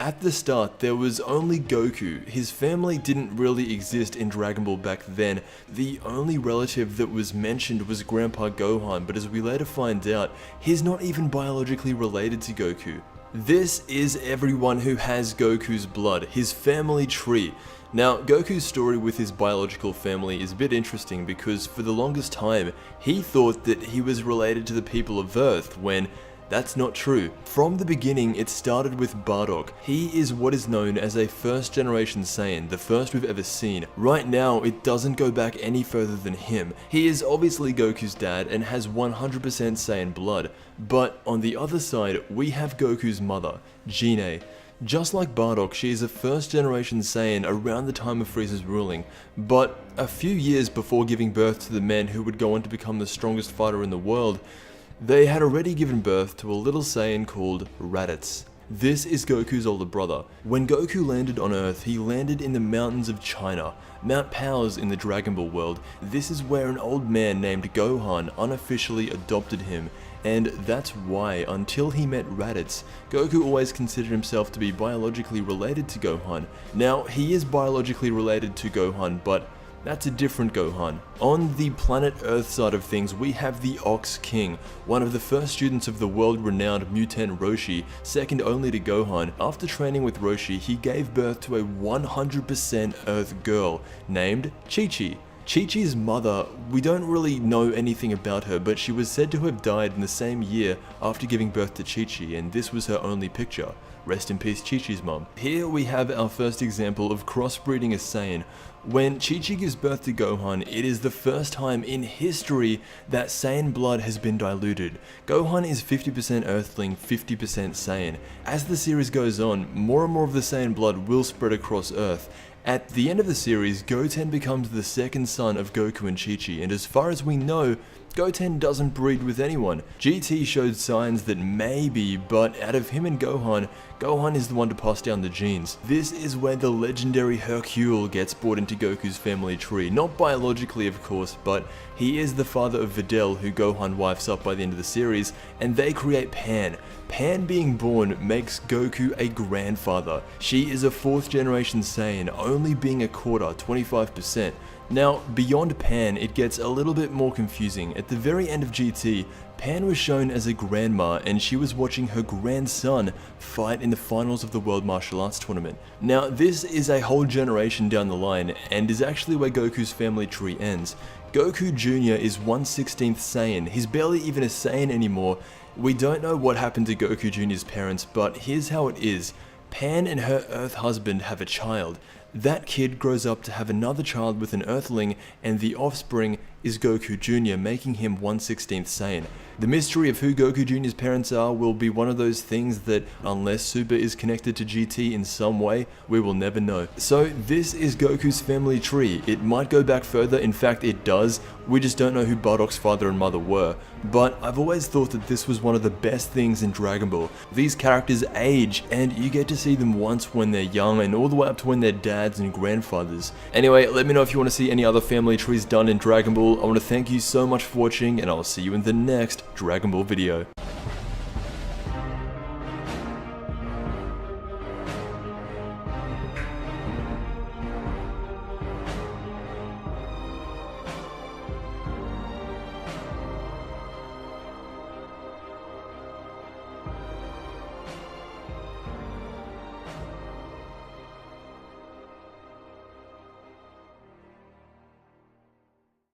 At the start, there was only Goku. His family didn't really exist in Dragon Ball back then. The only relative that was mentioned was Grandpa Gohan, but as we later find out, he's not even biologically related to Goku. This is everyone who has Goku's blood, his family tree. Now, Goku's story with his biological family is a bit interesting because for the longest time, he thought that he was related to the people of Earth when that's not true. From the beginning, it started with Bardock. He is what is known as a first generation Saiyan, the first we've ever seen. Right now, it doesn't go back any further than him. He is obviously Goku's dad and has 100% Saiyan blood. But on the other side, we have Goku's mother, Gine. Just like Bardock, she is a first generation Saiyan around the time of Frieza's ruling, but a few years before giving birth to the men who would go on to become the strongest fighter in the world, they had already given birth to a little Saiyan called Raditz. This is Goku's older brother. When Goku landed on Earth, he landed in the mountains of China, Mount Powers in the Dragon Ball world. This is where an old man named Gohan unofficially adopted him, and that's why, until he met Raditz, Goku always considered himself to be biologically related to Gohan. Now, he is biologically related to Gohan, but that's a different Gohan. On the planet Earth side of things, we have the Ox King, one of the first students of the world-renowned mutant Roshi, second only to Gohan. After training with Roshi, he gave birth to a 100% Earth girl named Chi-Chi. Chi-Chi's mother, we don't really know anything about her, but she was said to have died in the same year after giving birth to Chi-Chi, and this was her only picture. Rest in peace, Chi-Chi's mom. Here we have our first example of crossbreeding a Saiyan. When Chi-Chi gives birth to Gohan, it is the first time in history that Saiyan blood has been diluted. Gohan is 50% Earthling, 50% Saiyan. As the series goes on, more and more of the Saiyan blood will spread across Earth. At the end of the series, Goten becomes the second son of Goku and Chi-Chi, and as far as we know, Goten doesn't breed with anyone. GT showed signs that maybe, but out of him and Gohan, Gohan is the one to pass down the genes. This is where the legendary Hercule gets brought into Goku's family tree. Not biologically, of course, but he is the father of Videl, who Gohan wifes up by the end of the series, and they create Pan. Pan being born makes Goku a grandfather. She is a 4th generation Saiyan, only being a quarter, 25%. Now, beyond Pan, it gets a little bit more confusing. At the very end of GT, Pan was shown as a grandma and she was watching her grandson fight in the finals of the World Martial Arts Tournament. Now, this is a whole generation down the line and is actually where Goku's family tree ends. Goku Jr. is 1/16th Saiyan. He's barely even a Saiyan anymore. We don't know what happened to Goku Jr.'s parents, but here's how it is. Pan and her Earth husband have a child. That kid grows up to have another child with an Earthling, and the offspring is Goku Jr., making him 1/16th Saiyan. The mystery of who Goku Jr.'s parents are will be one of those things that, unless Super is connected to GT in some way, we will never know. So this is Goku's family tree. It might go back further, in fact it does, we just don't know who Bardock's father and mother were. But I've always thought that this was one of the best things in Dragon Ball. These characters age, and you get to see them once when they're young, and all the way up to when they're dads and grandfathers. Anyway, let me know if you want to see any other family trees done in Dragon Ball. I want to thank you so much for watching, and I'll see you in the next Dragon Ball video.